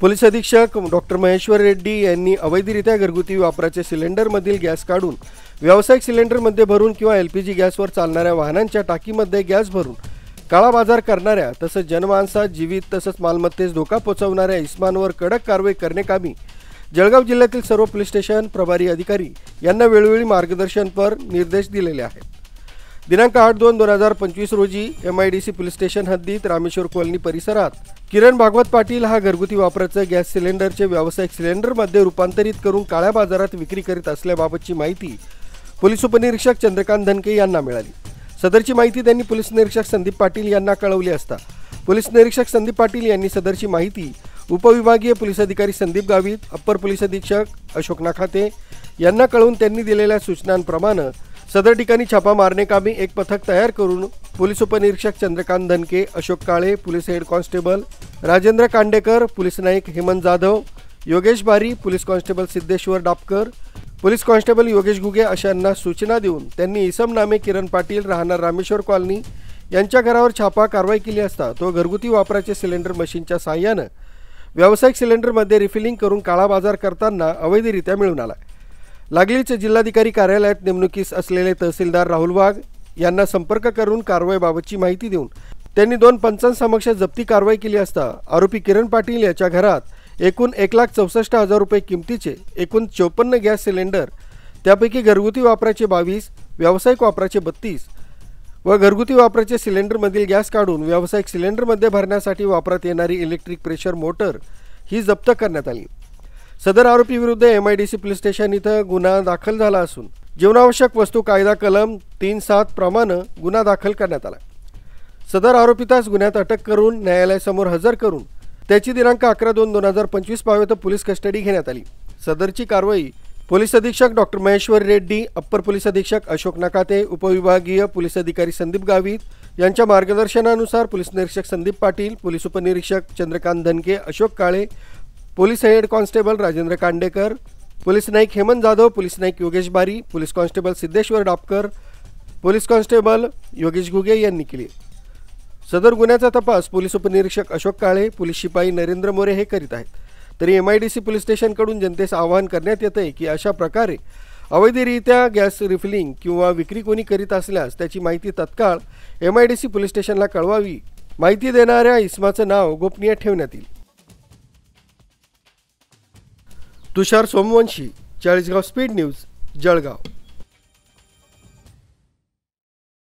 Police अधीक्षक doctor Maheshwar Reddy यांनी अवैधरित्या घरगुती वापराचे सिलेंडरमधील गॅस काढून व्यावसायिक सिलेंडरमध्ये भरून किंवा एलपीजी गॅसवर चालणाऱ्या वाहनांच्या टाकीमध्ये गॅस भरून काळा बाजार करणाऱ्या तसंच जनमानसात जीवित तसंच मालमत्तेस धोका पोहोचवणाऱ्या इस्मांवर कडक कारवाई करण्याकामी जळगाव जिल्ह्यातील सर्व पोलीस स्टेशन प्रभारी अधिकारी यांना वेळोवेळी मार्गदर्शनपर निर्देश दिलेले आहेत। दिनांक 8/2/2025 रोजी MIDC पोलीस स्टेशन हद्दीत रामेश्वर कॉलनी परिसरात किरण भागवत पाटील हा घरगुती वापराचे गॅस सिलेंडरचे व्यावसायिक सिलेंडरमध्ये रूपांतरित करून काळ्या बाजारात विक्री करीत असल्याबाबतची माहिती पोलीस उपनिरीक्षक चंद्रकांत धनके यांना मिळाली। सदरची माहिती त्यांनी पोलीस निरीक्षक संदीप पाटील यांना कळवली असता पोलीस निरीक्षक संदीप पाटील यांनी सदरची माहिती उपविभागीय पोलीस अधिकारी संदीप गावित, अप्पर पोलीस अधीक्षक अशोक नाखाते यांना कळवून त्यांनी दिलेल्या सूचनांप्रमाणे सदर ठिकाणी छापा मारण्याकामी एक पथक तयार करून पोलीस उपनिरीक्षक Chandrakant Dhanke, Ashok Kale, police head constable Rajendra Kandekar, police Naik Hemant Jadhav, Yogesh Bari, police constable Siddheshwar Dapkar, police constable Yogesh Ghuge अशांना सूचना देऊन त्यांनी इसम नामे किरण पाटील राहणार रामेश्वर कॉलनी यांच्या घरावर छापा कारवाई केली असता तो घरगुती वापराचे सिलेंडर मशीनच्या साहाय्याने व्यावसायिक सिलेंडरमध्ये रिफिलिंग करून काळा बाजार करताना अवैधरित्या मिळून आला। लागलीच जिल्हाधिकारी कार्यालयात नेमणुकीस असलेले तहसीलदार राहुल वाघ यांना संपर्क करून कारवाईबाबतची माहिती देऊन त्यांनी 2 पंचांसमक्ष जप्ती कारवाई केली असता आरोपी किरण पाटील याच्या घरात एकूण 1,64,000 रुपये किमतीचे एकूण 54 गॅस सिलेंडर, त्यापैकी घरगुती वापराचे 22, व्यावसायिक वापराचे 32 व घरगुती वापराचे सिलेंडरमधील गॅस काढून व्यावसायिक सिलेंडरमध्ये भरण्यासाठी वापरात येणारी इलेक्ट्रिक प्रेशर मोटर ही जप्त करण्यात आली। सदर आरोपी विरुद्ध MIDC पोलीस स्टेशन इथं गुन्हा दाखल झाला असून जीवनावश्यक वस्तू कायदा कलम 3(7) प्रमाणे गुन्हा दाखल करण्यात आला। सदर आरोपीतास गुन्ह्यात अटक करून न्यायालयासमोर हजर करून त्याची दिनांक 11/2/2025 पावेत पोलीस कस्टडी घेण्यात आली। सदरची कारवाई पोलीस अधीक्षक doctor Maheshwar Reddy, upper police अधीक्षक अशोक नाखाते, उपविभागीय पोलीस अधिकारी संदीप गावित यांच्या मार्गदर्शनानुसार पोलीस निरीक्षक संदीप पाटील, पोलीस उपनिरीक्षक Chandrakant Dhanke, Ashok Kale, police head constable Rajendra Kandekar, police Naik Hemant Jadhav, police Naik Yogesh Bari, police constable Siddheshwar Dapkar, police constable Yogesh Ghuge यांनी केली। सदर गुन्ह्याचा तपास पोलीस उपनिरीक्षक अशोक काळे, पोलीस शिपाई नरेंद्र मोरे हे करीत आहेत। तरी MIDC पोलीस स्टेशनकडून जनतेस आवाहन करण्यात येते की अशा प्रकारे अवैधरित्या गॅस रिफिलिंग किंवा विक्री कोणी करीत असल्यास त्याची माहिती तत्काळ MIDC पोलीस स्टेशनला कळवावी। माहिती देणाऱ्या इसमाचं नाव गोपनीय ठेवण्यात येईल। तुषार सोमवंशी, चाळीसगाव स्पीड न्यूज, जळगाव।